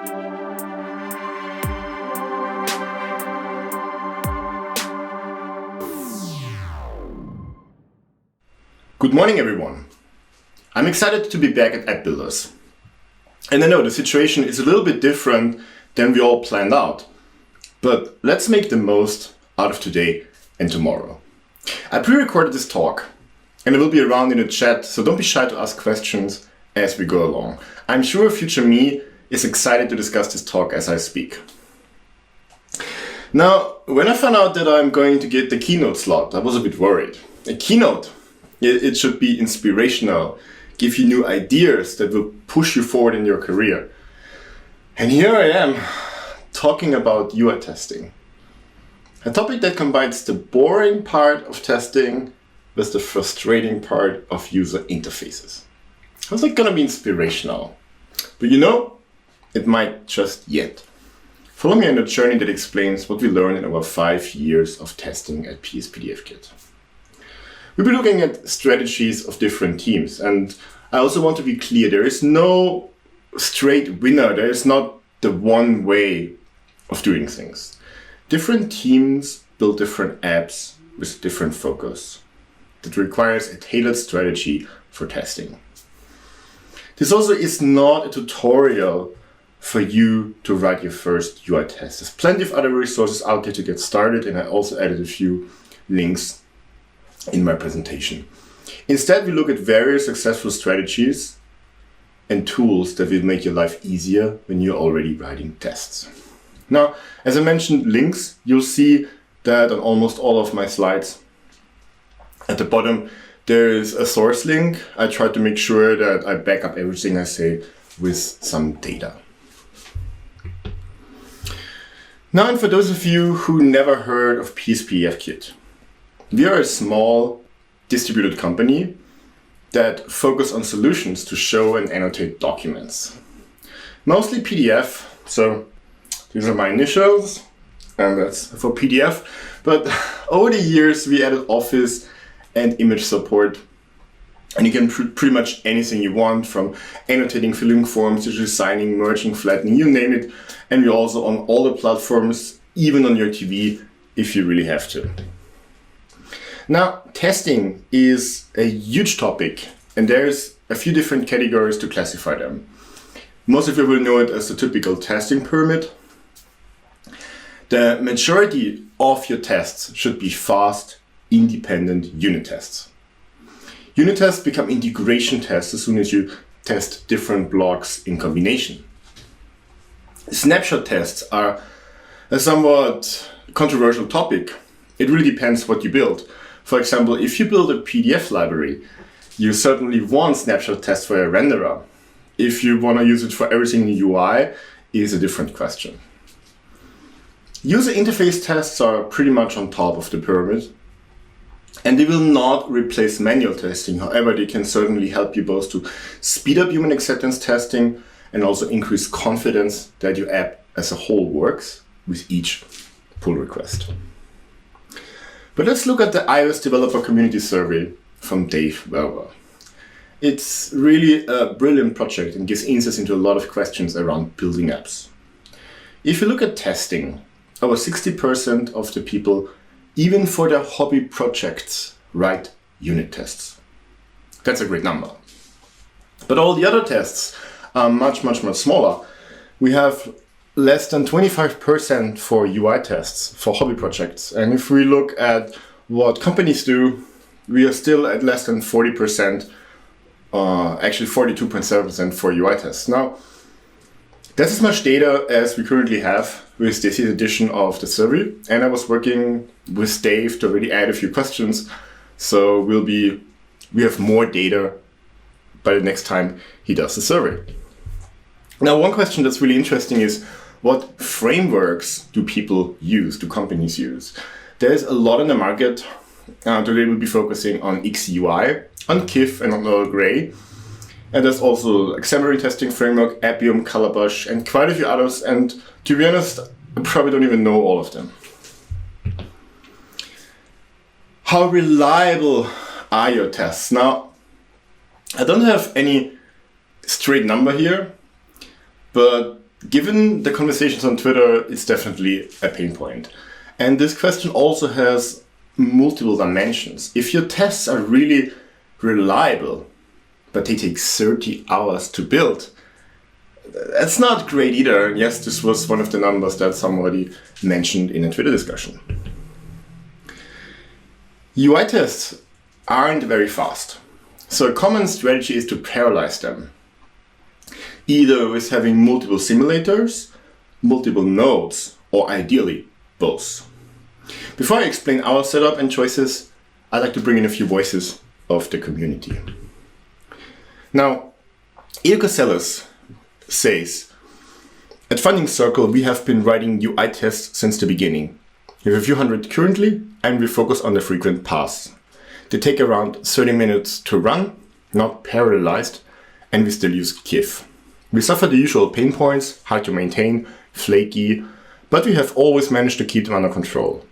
Good morning, everyone. I'm excited to be back at App Builders. And I know the situation is a little bit different than we all planned out, but let's make the most out of today and tomorrow. I pre-recorded this talk and it will be around in the chat, so don't be shy to ask questions as we go along. I'm sure future me is excited to discuss this talk as I speak. Now, when I found out that I'm going to get the keynote slot, I was a bit worried. A keynote, it should be inspirational, give you new ideas that will push you forward in your career. And here I am, talking about UI testing. A topic that combines the boring part of testing with the frustrating part of user interfaces. How's it gonna be inspirational? But you know, it might just yet. Follow me on a journey that explains what we learned in our 5 years of testing at PeacePDF Kit. We'll be looking at strategies of different teams, and I also want to be clear, there is no straight winner, there is not the one way of doing things. Different teams build different apps with different focus. That requires a tailored strategy for testing. This also is not a tutorial for you to write your first UI test. There's plenty of other resources out there to get started, and I also added a few links in my presentation. Instead, we look at various successful strategies and tools that will make your life easier when you're already writing tests. Now, as I mentioned, links, you'll see that on almost all of my slides. At the bottom, there is a source link. I try to make sure that I back up everything I say with some data. Now, and for those of you who never heard of PeacePDF Kit, we are a small distributed company that focus on solutions to show and annotate documents. Mostly PDF, so these are my initials, and that's for PDF. But over the years, we added Office and image support, and you can pretty much anything you want, from annotating, filling forms, to designing, merging, flattening, you name it. And we're also on all the platforms, even on your TV, if you really have to. Now, testing is a huge topic, and there's a few different categories to classify them. Most of you will know it as the typical testing pyramid. The majority of your tests should be fast, independent unit tests. Unit tests become integration tests as soon as you test different blocks in combination. Snapshot tests are a somewhat controversial topic. It really depends what you build. For example, if you build a PDF library, you certainly want snapshot tests for your renderer. If you want to use it for everything in UI, is a different question. User interface tests are pretty much on top of the pyramid, and they will not replace manual testing. However, they can certainly help you both to speed up human acceptance testing and also increase confidence that your app as a whole works with each pull request. But let's look at the iOS Developer Community Survey from Dave Welber. It's really a brilliant project and gives insights into a lot of questions around building apps. If you look at testing, over 60% of the people, even for their hobby projects, write unit tests. That's a great number. But all the other tests are much smaller. We have less than 25% for UI tests for hobby projects. And if we look at what companies do, we are still at less than 40%, actually 42.7% for UI tests. Now, that's as much data as we currently have with this edition of the survey. And I was working with Dave to already add a few questions. So we have more data by the next time he does the survey. Now, one question that's really interesting is, what frameworks do people use, do companies use? There's a lot in the market. Today we'll be focusing on Ixia UI, on KIF, and on Earl Grey. And there's also Xamarin Testing Framework, Appium, Calabash, and quite a few others. And to be honest, I probably don't even know all of them. How reliable are your tests? Now, I don't have any straight number here, but given the conversations on Twitter, it's definitely a pain point. And this question also has multiple dimensions. If your tests are really reliable, but they take 30 hours to build, that's not great either. And yes, this was one of the numbers that somebody mentioned in a Twitter discussion. UI tests aren't very fast. So a common strategy is to parallelize them, either with having multiple simulators, multiple nodes, or ideally both. Before I explain our setup and choices, I'd like to bring in a few voices of the community. Now, Ilko Sellers says, at Funding Circle, we have been writing UI tests since the beginning. We have a few hundred currently, and we focus on the frequent paths. They take around 30 minutes to run, not parallelized, and we still use KIF. We suffer the usual pain points, hard to maintain, flaky, but we have always managed to keep them under control.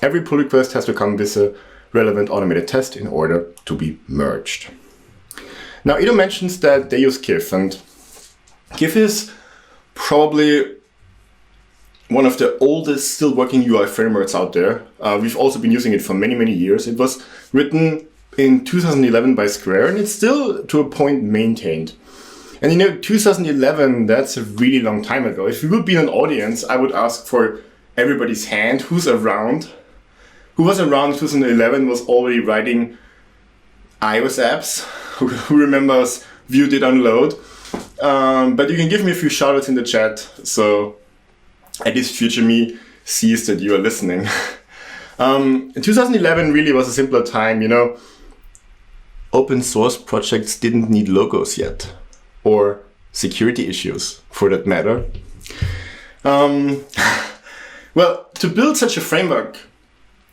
Every pull request has to come with a relevant automated test in order to be merged. Now, Ido mentions that they use KIF, and KIF is probably one of the oldest still working UI frameworks out there. We've also been using it for many, many years. It was written in 2011 by Square, and it's still to a point maintained. And 2011, that's a really long time ago. If we would be in an audience, I would ask for everybody's hand who's around. Who was around in 2011 was already writing iOS apps. Who remembers Vue did unload? But you can give me a few shoutouts in the chat, so at least future me sees that you are listening. 2011 really was a simpler time, Open source projects didn't need logos yet, or security issues for that matter. Well, to build such a framework,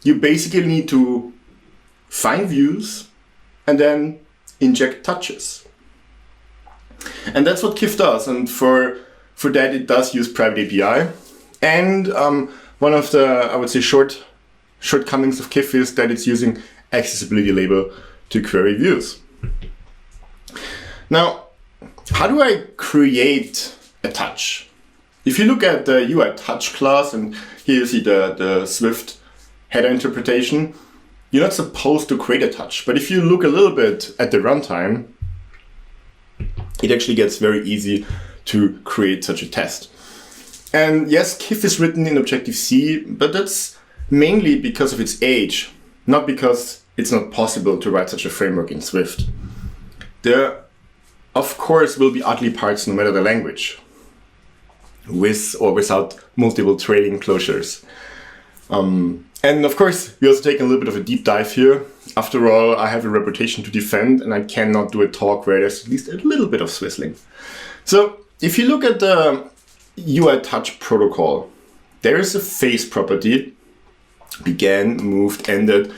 you basically need to find views and then inject touches. And that's what KIF does. And for that, it does use private API. And one of the, I would say, shortcomings of KIF is that it's using accessibility label to query views. Now, how do I create a touch? If you look at the UI touch class, and here you see the Swift header interpretation, you're not supposed to create a touch. But if you look a little bit at the runtime, it actually gets very easy to create such a test. And yes, KIF is written in Objective-C, but that's mainly because of its age, not because it's not possible to write such a framework in Swift. There, of course, will be ugly parts no matter the language, with or without multiple trailing closures. And of course, we also take a little bit of a deep dive here. After all, I have a reputation to defend, and I cannot do a talk where there's at least a little bit of swizzling. So if you look at the UI touch protocol, there is a face property, began, moved, ended,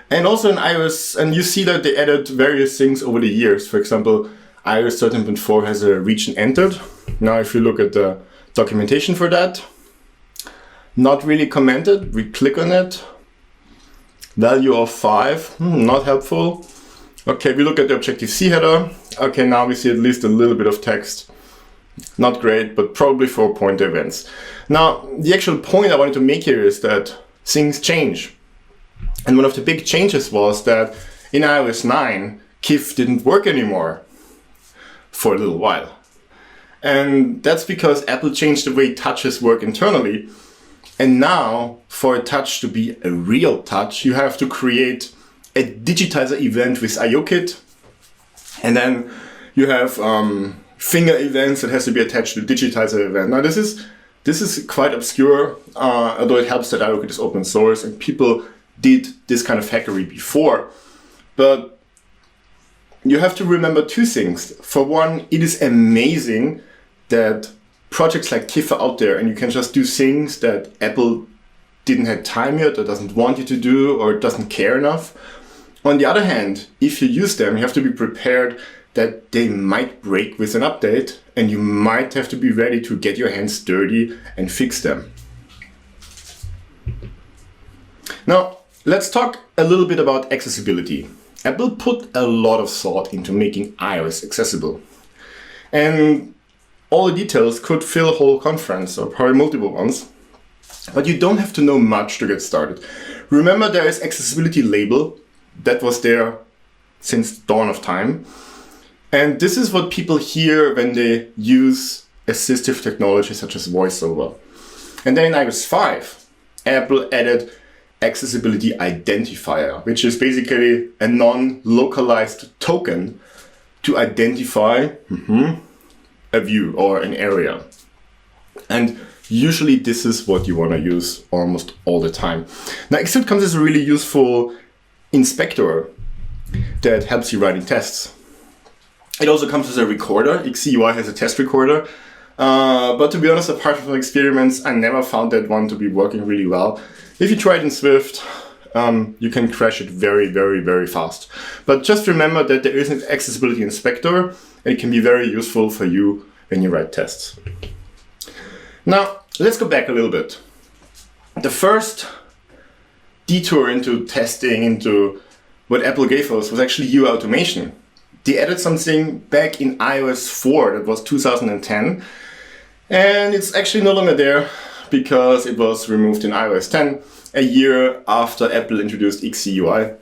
and also in iOS, and you see that they added various things over the years. For example, iOS 13.4 has a region entered. Now, if you look at the documentation for that, not really commented, we click on it. Value of 5, not helpful. Okay, we look at the Objective-C header. Okay, now we see at least a little bit of text. Not great, but probably for pointer events. Now, the actual point I wanted to make here is that things change. And one of the big changes was that in iOS 9, KIF didn't work anymore for a little while. And that's because Apple changed the way touches work internally. And now, for a touch to be a real touch, you have to create a digitizer event with IOKit. And then you have finger events that has to be attached to the digitizer event. Now, this is quite obscure, although it helps that IOKit is open source and people did this kind of hackery before. But you have to remember two things. For one, it is amazing that projects like KIF are out there and you can just do things that Apple didn't have time yet or doesn't want you to do or doesn't care enough. On the other hand, if you use them, you have to be prepared that they might break with an update and you might have to be ready to get your hands dirty and fix them. Now, let's talk a little bit about accessibility. Apple put a lot of thought into making iOS accessible. And all the details could fill a whole conference, or probably multiple ones. But you don't have to know much to get started. Remember, there is accessibility label that was there since dawn of time. And this is what people hear when they use assistive technology such as VoiceOver. And then in iOS 5, Apple added accessibility identifier, which is basically a non-localized token to identify a view or an area. And usually this is what you want to use almost all the time. Now, Ixia comes as a really useful inspector that helps you writing tests. It also comes as a recorder. Ixia UI has a test recorder. But to be honest, apart from experiments, I never found that one to be working really well. If you try it in Swift, you can crash it very, very, very fast. But just remember that there is an accessibility inspector, and it can be very useful for you when you write tests. Now, let's go back a little bit. The first detour into testing, into what Apple gave us, was actually Hue Automation. They added something back in iOS 4, that was 2010, and it's actually no longer there because it was removed in iOS 10, a year after Apple introduced Ixia UI.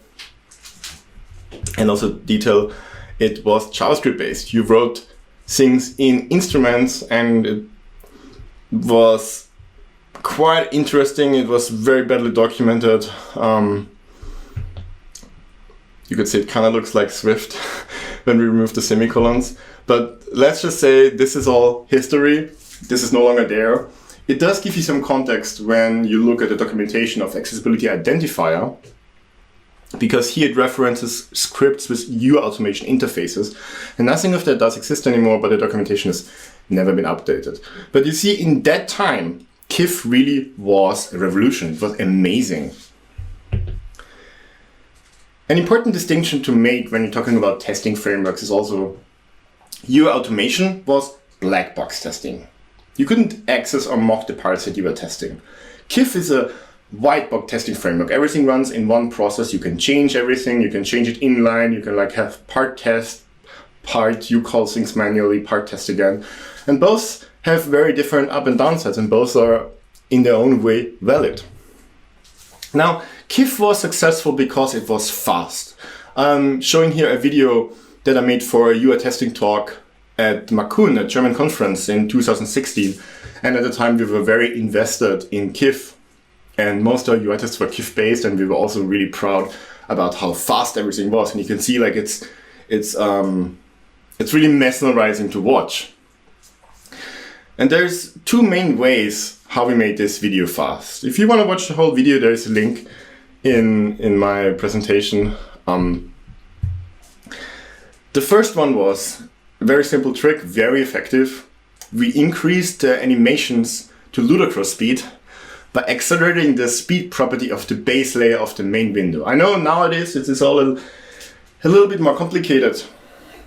And also detail, it was JavaScript based. You wrote things in instruments, and it was quite interesting. It was very badly documented. You could say it kind of looks like Swift when we remove the semicolons. But let's just say this is all history. This is no longer there. It does give you some context when you look at the documentation of accessibility identifier, because here it references scripts with Hue Automation interfaces. And nothing of that does exist anymore, but the documentation has never been updated. But you see, in that time, KIF really was a revolution. It was amazing. An important distinction to make when you're talking about testing frameworks is also Hue Automation was black box testing. You couldn't access or mock the parts that you were testing. KIF is a white box testing framework. Everything runs in one process. You can change everything. You can change it inline. You can have part test, part you call things manually, part test again. And both have very different up and downsides, and both are in their own way valid. Now, KIF was successful because it was fast. I'm showing here a video that I made for a UI testing talk at Makun, a German conference in 2016. And at the time we were very invested in KIF. And most of our UI tests were KIF based, and we were also really proud about how fast everything was. And you can see like it's really mesmerizing to watch. And there's two main ways how we made this video fast. If you want to watch the whole video, there is a link in my presentation. The first one was a very simple trick, very effective. We increased the animations to ludicrous speed by accelerating the speed property of the base layer of the main window. I know nowadays it is all a little bit more complicated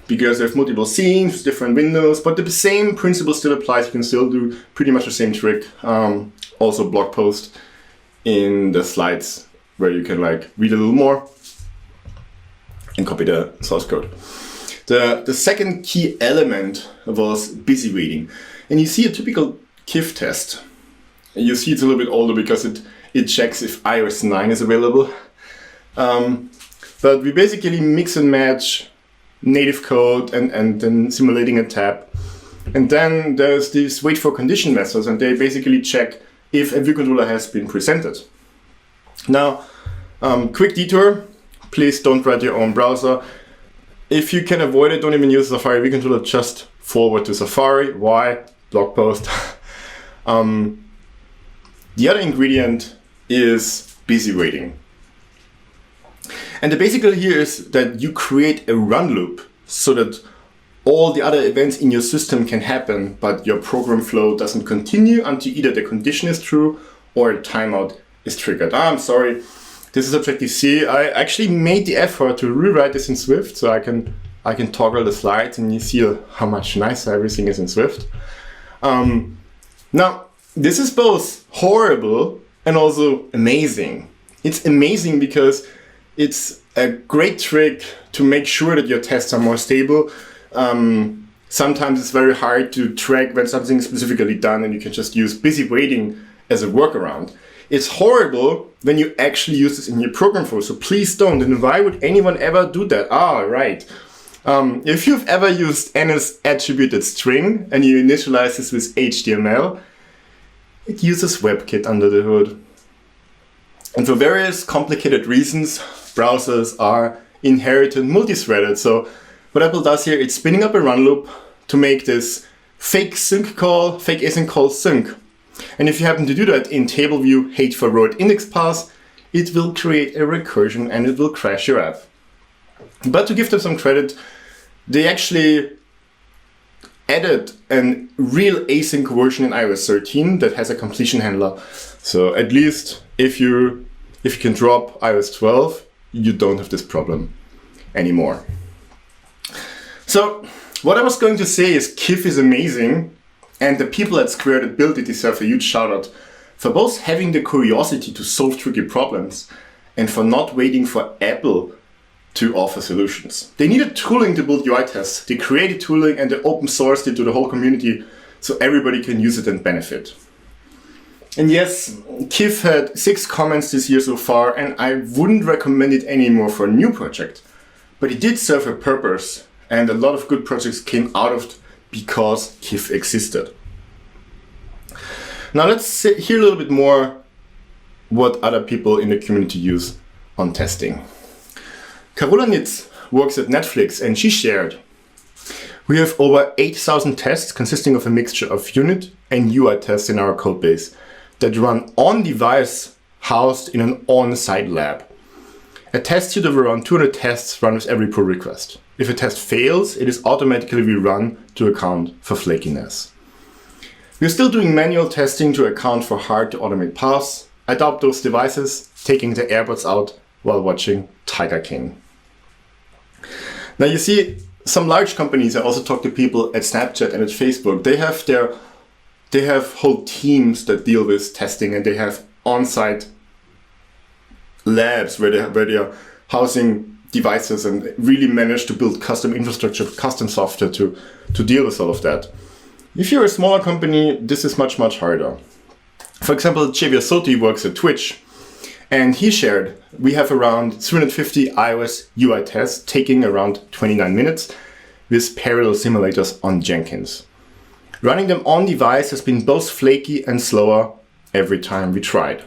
because there's multiple scenes, different windows, but the same principle still applies. You can still do pretty much the same trick. Also blog post in the slides where you can like read a little more and copy the source code. The second key element was busy waiting. And you see a typical KIF test. You see it's a little bit older because it checks if iOS 9 is available. But we basically mix and match native code and then simulating a tab. And then there's these wait for condition methods, and they basically check if a view controller has been presented. Now, quick detour, please don't write your own browser. If you can avoid it, don't even use Safari view controller, just forward to Safari. Why? Blog post. The other ingredient is busy waiting. And the basic idea here is that you create a run loop so that all the other events in your system can happen, but your program flow doesn't continue until either the condition is true or a timeout is triggered. I'm sorry, this is Objective-C. I actually made the effort to rewrite this in Swift so I can toggle the slides and you see how much nicer everything is in Swift. Now, this is both horrible and also amazing. It's amazing because it's a great trick to make sure that your tests are more stable. sometimes it's very hard to track when something is specifically done and you can just use busy waiting as a workaround. It's horrible when you actually use this in your program flow, so please don't. And why would anyone ever do that? Right. If you've ever used NS attributed string and you initialize this with HTML, it uses WebKit under the hood. And for various complicated reasons, browsers are inherited multi-threaded. So what Apple does here, it's spinning up a run loop to make this fake async call sync. And if you happen to do that in table view hateful road index pass, it will create a recursion and it will crash your app. But to give them some credit, they actually added a real async version in iOS 13 that has a completion handler. So at least if you can drop iOS 12, you don't have this problem anymore. So what I was going to say is Kif is amazing, and the people at Square that built it deserve a huge shout out for both having the curiosity to solve tricky problems and for not waiting for Apple to offer solutions. They needed tooling to build UI tests. They created tooling and they open sourced it to the whole community so everybody can use it and benefit. And yes, Kif had 6 comments this year so far, and I wouldn't recommend it anymore for a new project. But it did serve a purpose, and a lot of good projects came out of it because Kif existed. Now let's hear a little bit more what other people in the community use on testing. Carola Nitz works at Netflix, and she shared, "We have over 8,000 tests consisting of a mixture of unit and UI tests in our codebase that run on device housed in an on-site lab. A test suite of around 200 tests run with every pull request. If a test fails, it is automatically rerun to account for flakiness. We're still doing manual testing to account for hard to automate paths. Adopt those devices, taking the AirPods out while watching Tiger King." Now you see, some large companies, I also talk to people at Snapchat and at Facebook, they have whole teams that deal with testing, and they have on-site labs where they are housing devices and really manage to build custom infrastructure, custom software to deal with all of that. If you're a smaller company, this is much, much harder. For example, Xavier Soti works at Twitch, and he shared, "We have around 350 iOS UI tests taking around 29 minutes with parallel simulators on Jenkins. Running them on device has been both flaky and slower every time we tried.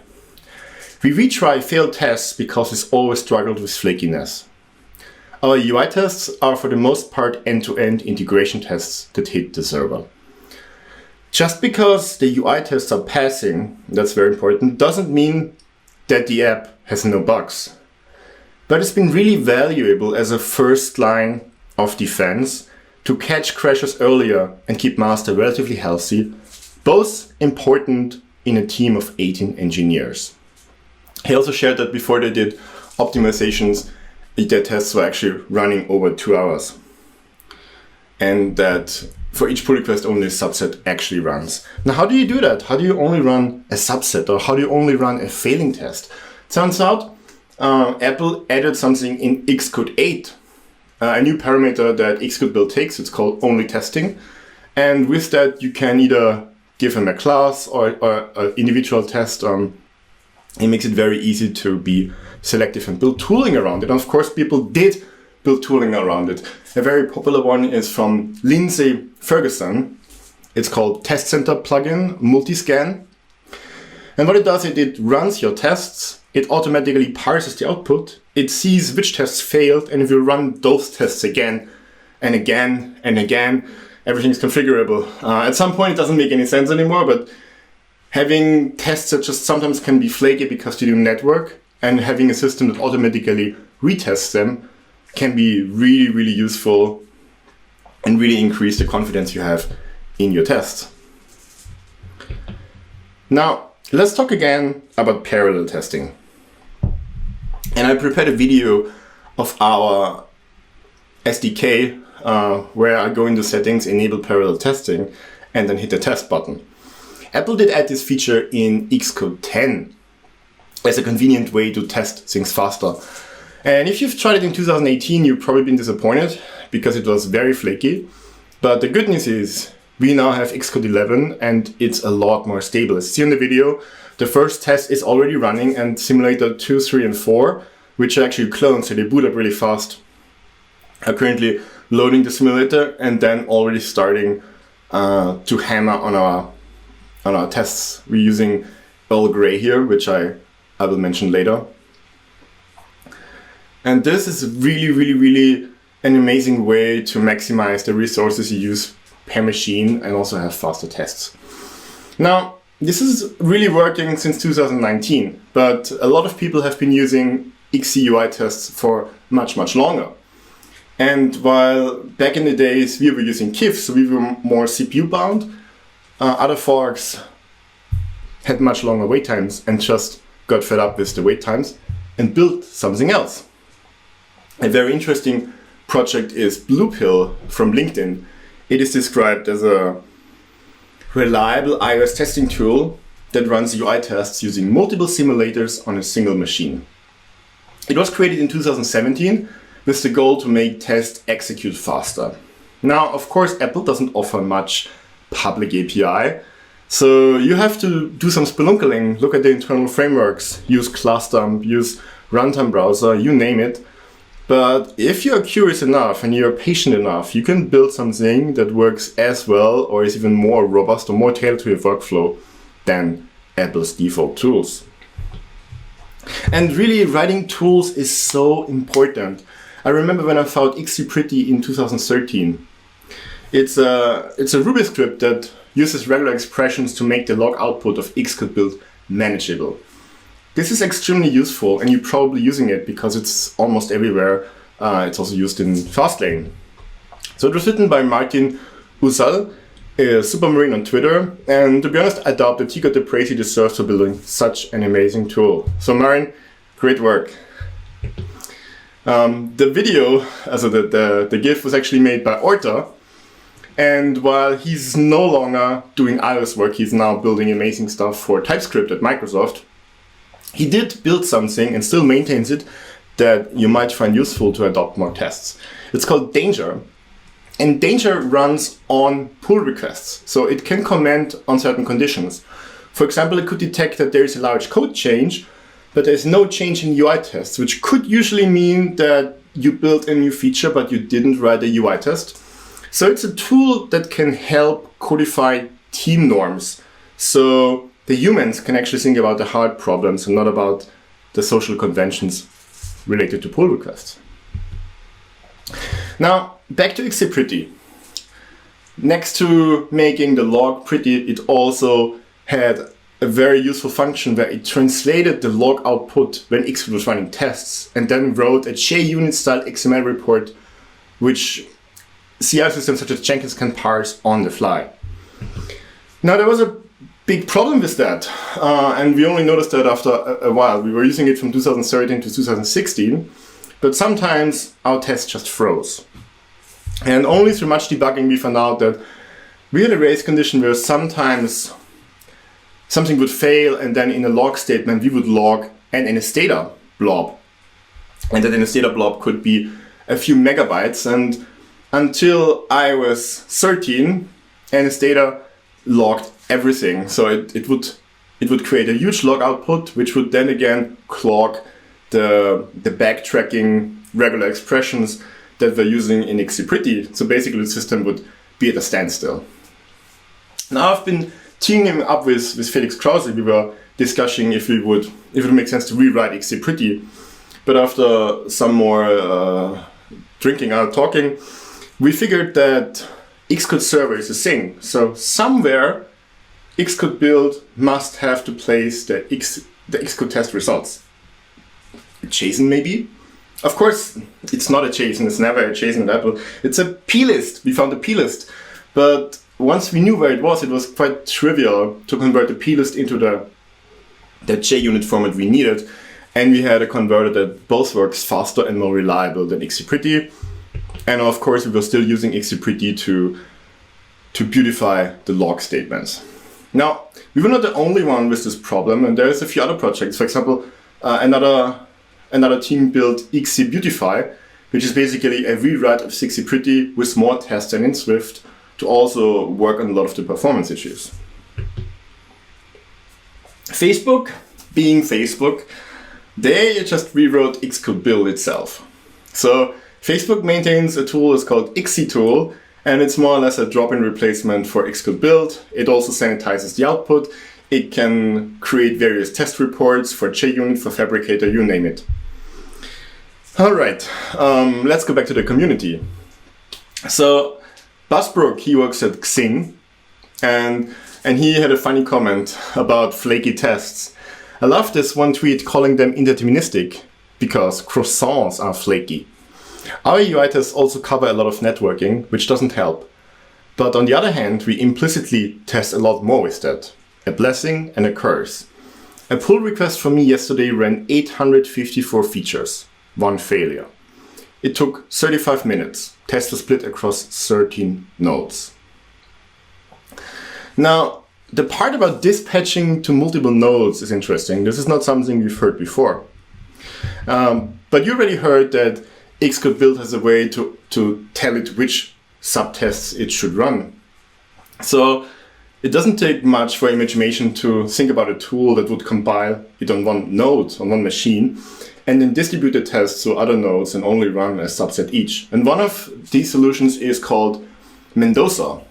We retry failed tests because it's always struggled with flakiness. Our UI tests are for the most part end-to-end integration tests that hit the server. Just because the UI tests are passing, that's very important, doesn't mean that the app has no bugs. But it's been really valuable as a first line of defense to catch crashes earlier and keep master relatively healthy, both important in a team of 18 engineers." He also shared that before they did optimizations, their tests were actually running over 2 hours. And that for each pull request, only a subset actually runs. Now, how do you do that? How do you only run a subset, or how do you only run a failing test? Turns out Apple added something in Xcode 8, a new parameter that Xcode build takes. It's called only testing. And with that, you can either give them a class or an individual test. It makes it very easy to be selective and build tooling around it. And of course, people did build tooling around it. A very popular one is from Lindsay Ferguson. It's called Test Center Plugin Multiscan. And what it does, it runs your tests. It automatically parses the output. It sees which tests failed, and if you run those tests again and again and again, everything's configurable. At some point, it doesn't make any sense anymore, but having tests that just sometimes can be flaky because they do network, and having a system that automatically retests them can be really, really useful and really increase the confidence you have in your tests. Now, let's talk again about parallel testing. And I prepared a video of our SDK where I go into settings, enable parallel testing, and then hit the test button. Apple did add this feature in Xcode 10 as a convenient way to test things faster. And if you've tried it in 2018, you've probably been disappointed because it was very flaky. But the good news is we now have Xcode 11 and it's a lot more stable. As you see in the video, the first test is already running, and simulator 2, 3, and 4, which are actually clones, so they boot up really fast, are currently loading the simulator and then already starting to hammer on our tests. We're using Earl Grey here, which I will mention later. And this is really an amazing way to maximize the resources you use per machine and also have faster tests. Now, this is really working since 2019, but a lot of people have been using Ixia UI tests for much longer. And while back in the days we were using KIF, so we were more CPU bound, other forks had much longer wait times and just got fed up with the wait times and built something else. A very interesting project is Blue Pill from LinkedIn. It is described as a reliable iOS testing tool that runs UI tests using multiple simulators on a single machine. It was created in 2017 with the goal to make tests execute faster. Now, of course, Apple doesn't offer much public API, so you have to do some spelunkling, look at the internal frameworks, use ClassDump, use Runtime Browser, you name it. But if you're curious enough and you're patient enough, you can build something that works as well or is even more robust or more tailored to your workflow than Apple's default tools. And really, writing tools is so important. I remember when I found Ixia in 2013. It's a Ruby script that uses regular expressions to make the log output of Xcode build manageable. This is extremely useful, and you're probably using it because it's almost everywhere. It's also used in Fastlane. So it was written by Martin Uzziah, a Supermarine on Twitter, and to be honest, I doubt that he got the praise he deserves for building such an amazing tool. So Marin, great work. The video, also the GIF, was actually made by Horta, and while he's no longer doing iOS work, he's now building amazing stuff for TypeScript at Microsoft. He did build something and still maintains it that you might find useful to adopt more tests. It's called Danger. And Danger runs on pull requests, so it can comment on certain conditions. For example, it could detect that there is a large code change, but there's no change in UI tests, which could usually mean that you built a new feature, but you didn't write a UI test. So it's a tool that can help codify team norms. So the humans can actually think about the hard problems and not about the social conventions related to pull requests. Now, back to Ixia. Next to making the log pretty, it also had a very useful function where it translated the log output when Xcode was running tests and then wrote a JUnit style XML report, which CI systems such as Jenkins can parse on the fly. Now, there was a big problem with that, and we only noticed that after a while. We were using it from 2013 to 2016, but sometimes our tests just froze. And only through much debugging we found out that we had a race condition where sometimes something would fail, and then in a log statement we would log an NSData blob. And that NSData blob could be a few megabytes, and until iOS 13, NSData logged everything. So it would create a huge log output, which would then again clog the backtracking regular expressions that we're using in Ixia. So basically the system would be at a standstill. Now I've been teaming up with Felix Krause. We were discussing if it would make sense to rewrite Ixia. But after some more drinking and talking, we figured that Xcode server is a thing. So somewhere Xcode build must have to place the Xcode test results. A JSON maybe? Of course, it's not a JSON, it's never a JSON at Apple. It's a plist. We found a plist. But once we knew where it was quite trivial to convert the plist into the JUnit format we needed. And we had a converter that both works faster and more reliable than Ixia. And of course, we were still using Ixia to beautify the log statements. Now, we were not the only one with this problem, and there's a few other projects. For example, another team built Ixia Beautify, which is basically a rewrite of Pretty with more tests than in Swift to also work on a lot of the performance issues. Facebook, being Facebook, they just rewrote Xcode build itself. So Facebook maintains a tool that's called Ixia tool, and it's more or less a drop-in replacement for Xcode build. It also sanitizes the output. It can create various test reports for JUnit, for Fabricator, you name it. All right, let's go back to the community. So Busbrook, he works at Xing, and he had a funny comment about flaky tests. I love this one tweet calling them indeterministic because croissants are flaky. Our UI tests also cover a lot of networking, which doesn't help. But on the other hand, we implicitly test a lot more with that. A blessing and a curse. A pull request from me yesterday ran 854 features, one failure. It took 35 minutes. Tests were split across 13 nodes. Now, the part about dispatching to multiple nodes is interesting. This is not something we've heard before. But you already heard that Xcode build has a way to tell it which subtests it should run. So it doesn't take much for ImageMation to think about a tool that would compile it on one node, on one machine, and then distribute the tests to other nodes and only run a subset each. And one of these solutions is called Mendoza.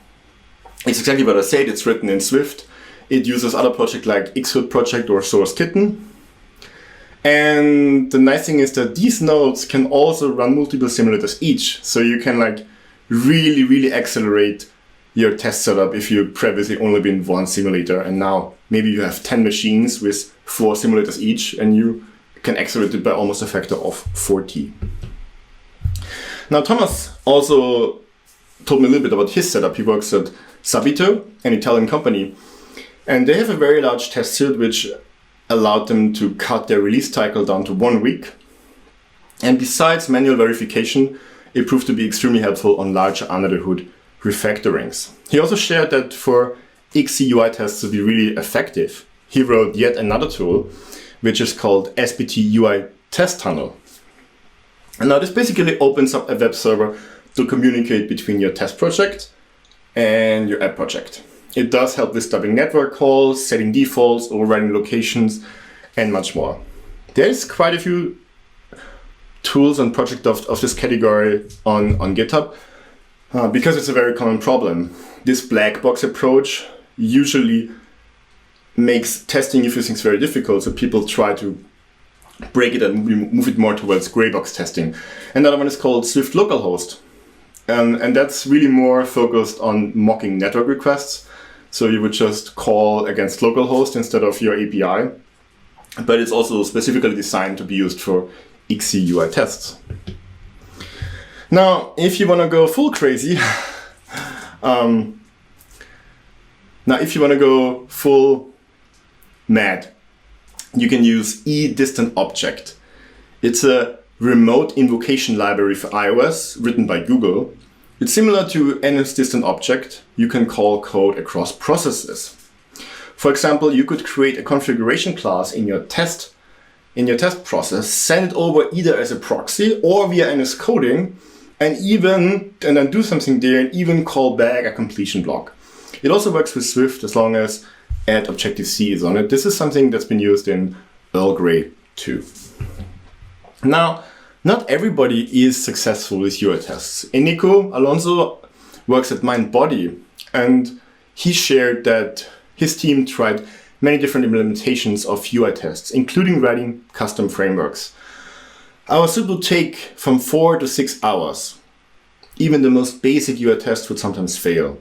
It's exactly what I said. It's written in Swift. It uses other projects like Xcode project or Source Kitten. And the nice thing is that these nodes can also run multiple simulators each. So you can really accelerate your test setup if you previously only been one simulator and now maybe you have 10 machines with 4 simulators each and you can accelerate it by almost a factor of 40. Now Thomas also told me a little bit about his setup. He works at Subito, an Italian company, and they have a very large test suite which allowed them to cut their release cycle down to 1 week. And besides manual verification, it proved to be extremely helpful on larger under-the-hood refactorings. He also shared that for Ixia UI tests to be really effective, he wrote yet another tool, which is called SPT UI Test Tunnel. And now this basically opens up a web server to communicate between your test project and your app project. It does help with stopping network calls, setting defaults, overriding locations, and much more. There's quite a few tools and projects of this category on GitHub because it's a very common problem. This black box approach usually makes testing a few things very difficult, so people try to break it and move it more towards gray box testing. Another one is called Swift localhost. And that's really more focused on mocking network requests. So you would just call against localhost instead of your API. But it's also specifically designed to be used for Ixia UI tests. Now, if you want to go full crazy, full mad, you can use eDistantObject. It's a remote invocation library for iOS written by Google. It's similar to NSDistantObject. You can call code across processes. For example, you could create a configuration class in your test process, send it over either as a proxy or via NS coding, and then do something there and even call back a completion block. It also works with Swift as long as add Objective-C is on it. This is something that's been used in Earl Grey too. Now, not everybody is successful with UI tests. Enrico Alonso works at MindBody, and he shared that his team tried many different implementations of UI tests, including writing custom frameworks. Our suite would take from 4 to 6 hours. Even the most basic UI test would sometimes fail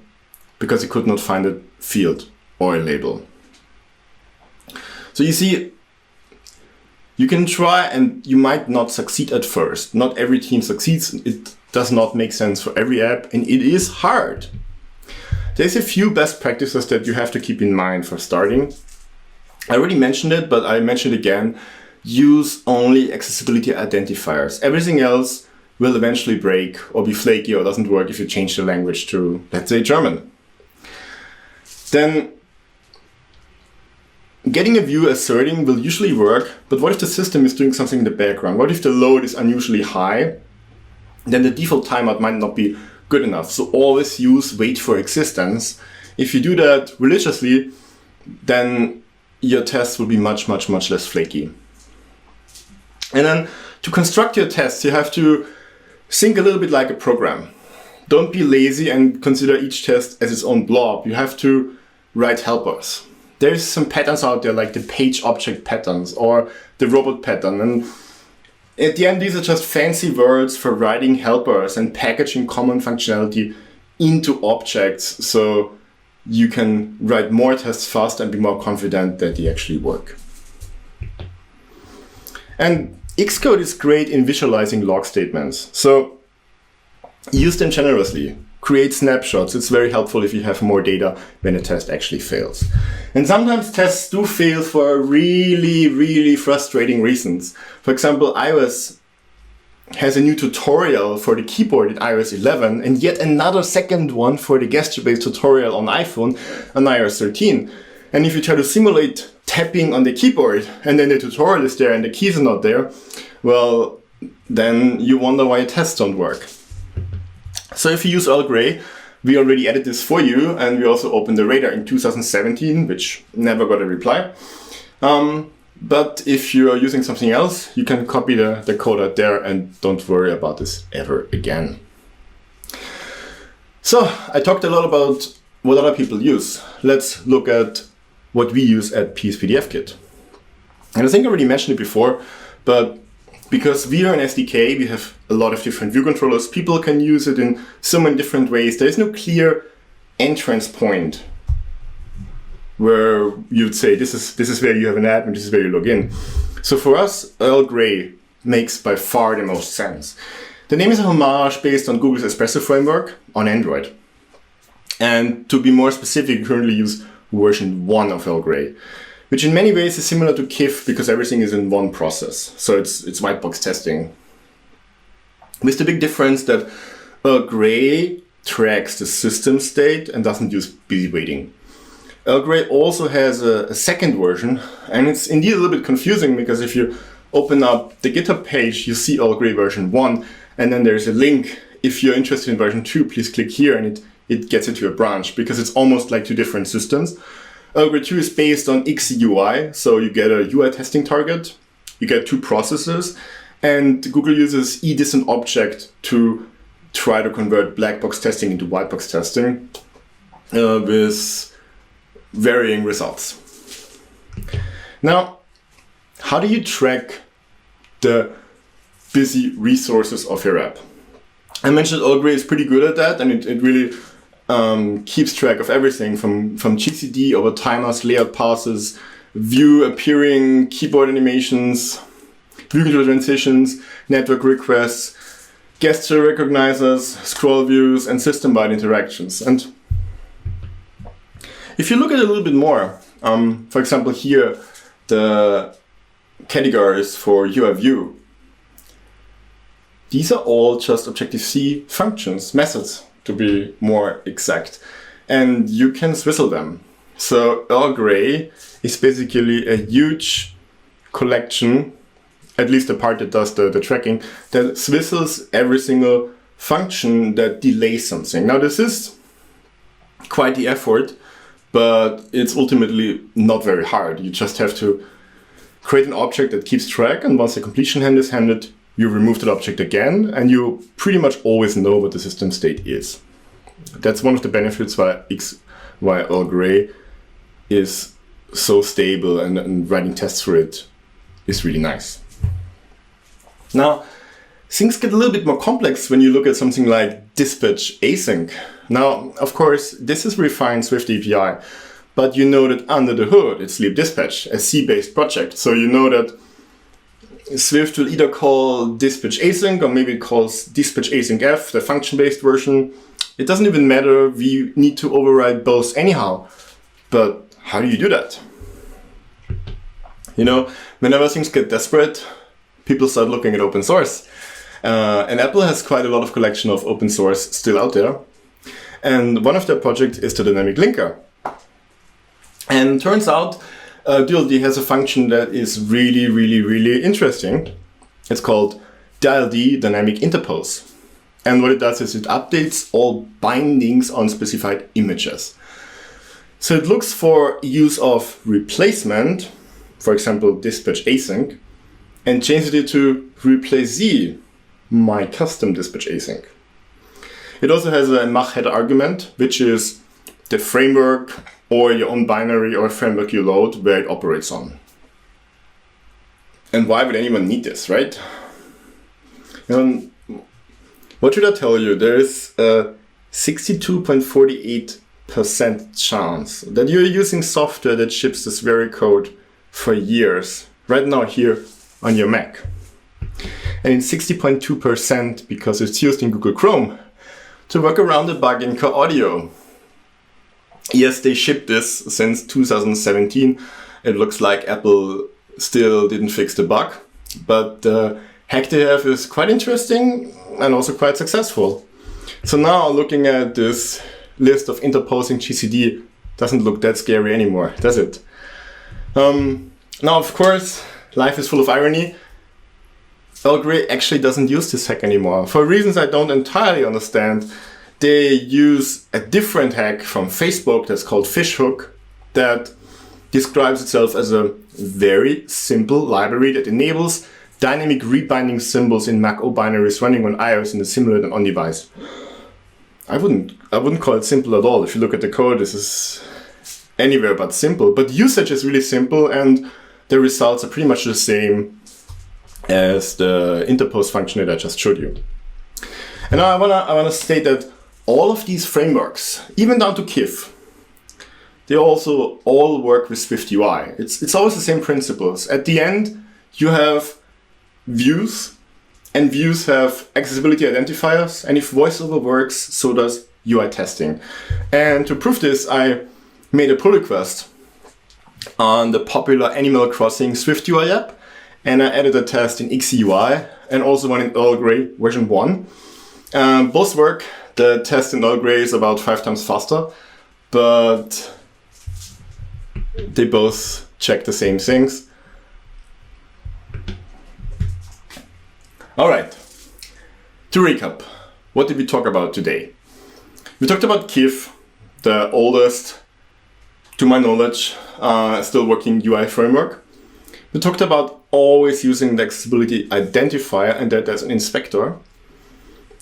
because he could not find a field or a label. So you see, you can try and you might not succeed at first. Not every team succeeds. It does not make sense for every app, and it is hard. There's a few best practices that you have to keep in mind for starting. I already mentioned it, but I mention it again. Use only accessibility identifiers. Everything else will eventually break or be flaky or doesn't work if you change the language to, let's say, German. Then getting a view asserting will usually work, but what if the system is doing something in the background? What if the load is unusually high then the default timeout might not be good enough. So always use wait for existence. If you do that religiously, then your tests will be much less flaky. And then to construct your tests, you have to think a little bit like a program. Don't be lazy and consider each test as its own blob. You have to write helpers. There's some patterns out there like the page object patterns or the robot pattern. And at the end, these are just fancy words for writing helpers and packaging common functionality into objects so you can write more tests fast and be more confident that they actually work. And Xcode is great in visualizing log statements. So use them generously. Create snapshots. It's very helpful if you have more data when a test actually fails. And sometimes tests do fail for really frustrating reasons. For example, iOS has a new tutorial for the keyboard in iOS 11 and yet another second one for the gesture-based tutorial on iPhone on iOS 13. And if you try to simulate tapping on the keyboard and then the tutorial is there and the keys are not there, well, then you wonder why your tests don't work. So if you use Earl Grey, we already added this for you, and we also opened the radar in 2017, which never got a reply. But if you are using something else, you can copy the code out there and don't worry about this ever again. So I talked a lot about what other people use. Let's look at what we use at PeacePDF Kit. And I think I already mentioned it before, but because we are an SDK, we have a lot of different view controllers. People can use it in so many different ways. There is no clear entrance point where you'd say, this is where you have an admin, this is where you log in. So for us, Earl Grey makes by far the most sense. The name is a homage based on Google's Espresso framework on Android. And to be more specific, we currently use version 1 of Earl Grey, which in many ways is similar to KIF because everything is in one process. So it's white box testing. With the big difference that Earl Grey tracks the system state and doesn't use busy waiting. Earl Grey also has a second version, and it's indeed a little bit confusing because if you open up the GitHub page, you see Earl Grey version 1, and then there's a link. If you're interested in version 2, please click here, and it gets you to a branch because it's almost like two different systems. Earl Grey 2 is based on Ixia UI, so you get a UI testing target, you get two processes, and Google uses edistant to try to convert black box testing into white box testing with varying results. Now, how do you track the busy resources of your app? I mentioned Earl Grey is pretty good at that, and it really keeps track of everything from GCD over timers, layout passes, view appearing, keyboard animations, view control transitions, network requests, gesture recognizers, scroll views, and system-wide interactions. And if you look at it a little bit more, for example here, the categories for UI view, these are all just Objective-C functions, methods to be more exact, and you can swizzle them. So Earl Grey is basically a huge collection, at least the part that does the tracking, that swizzles every single function that delays something. Now this is quite the effort, but it's ultimately not very hard. You just have to create an object that keeps track, and once the completion hand is handed, you remove that object again, and you pretty much always know what the system state is. That's one of the benefits why Earl Grey is so stable, and writing tests for it is really nice. Now, things get a little bit more complex when you look at something like DispatchAsync. Now, of course, this is refined Swift API, but you know that under the hood, it's Sleep Dispatch, a C-based project. So you know that Swift will either call DispatchAsync, or maybe it calls DispatchAsyncF, the function-based version. It doesn't even matter, we need to override both anyhow. But how do you do that? You know, whenever things get desperate, people start looking at open source. And Apple has quite a lot of collection of open source still out there. And one of their projects is the dynamic linker. And turns out DLD has a function that is really interesting. It's called DLD Dynamic Interpols. And what it does is it updates all bindings on specified images. So it looks for use of replacement, for example, DispatchAsync, and changes it to replace my custom DispatchAsync. It also has a Mach header argument, which is the framework or your own binary or framework you load where it operates on. And why would anyone need this, right? What should I tell you? There is a 62.48% chance that you're using software that ships this very code for years, right now here on your Mac. And in 60.2% because it's used in Google Chrome to work around debugging core audio. Yes, they shipped this since 2017. It looks like Apple still didn't fix the bug, but the hack they have is quite interesting and also quite successful. So now looking at this list of Interpols in GCD doesn't look that scary anymore, does it? Now, of course, life is full of irony. Elebrate actually doesn't use this hack anymore. For reasons I don't entirely understand, they use a different hack from Facebook that's called Fishhook that describes itself as a very simple library that enables dynamic rebinding symbols in Mac O binaries running on iOS in the simulator and on-device. I wouldn't call it simple at all. If you look at the code, this is anywhere but simple. But usage is really simple, and the results are pretty much the same as the Interpols function that I just showed you. And now I wanna state that all of these frameworks, even down to KIF, they also all work with Swift UI. It's always the same principles. At the end, you have views, and views have accessibility identifiers, and if voiceover works, so does UI testing. And to prove this, I made a pull request on the popular Animal Crossing Swift UI app, and I added a test in Ixia UI and also one in Earl Grey version 1. Both work. The test in Earl Grey is about 5 times faster, but they both check the same things. All right, to recap, what did we talk about today? We talked about KIF, the oldest, to my knowledge, still working UI framework. We talked about always using the accessibility identifier and that as an inspector.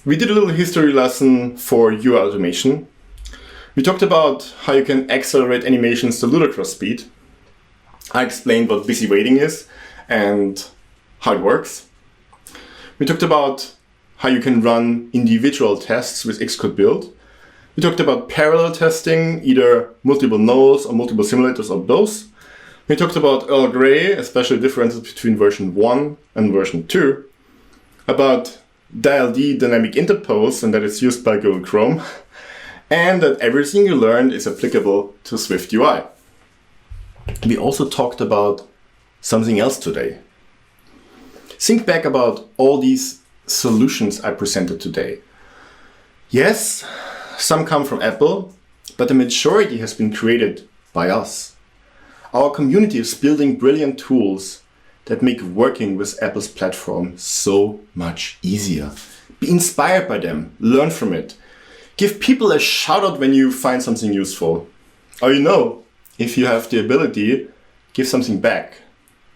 We did a little history lesson for Hue Automation. We talked about how you can accelerate animations to ludicrous speed. I explained what busy waiting is and how it works. We talked about how you can run individual tests with Xcode build. We talked about parallel testing, either multiple nodes or multiple simulators or both. We talked about Earl Grey, especially differences between version 1 and version 2. About DLD dynamic interpose and that it's used by Google Chrome. And that everything you learned is applicable to Swift UI. We also talked about something else today. Think back about all these solutions I presented today. Yes, some come from Apple, but the majority has been created by us. Our community is building brilliant tools that make working with Apple's platform so much easier. Be inspired by them, learn from it. Give people a shout out when you find something useful. Or if you have the ability, give something back.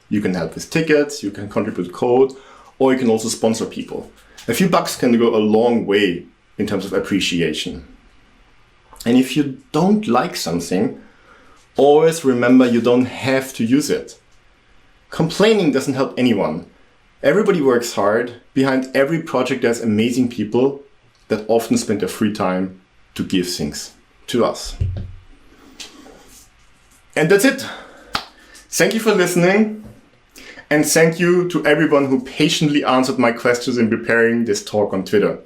You can help with tickets, you can contribute code, or you can also sponsor people. A few bucks can go a long way in terms of appreciation. And if you don't like something, always remember you don't have to use it. Complaining doesn't help anyone. Everybody works hard. Behind every project there's amazing people that often spend their free time to give things to us. And that's it. Thank you for listening. And thank you to everyone who patiently answered my questions in preparing this talk on Twitter.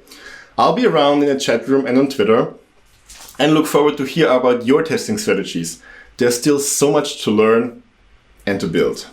I'll be around in the chat room and on Twitter and look forward to hear about your testing strategies. There's still so much to learn and to build.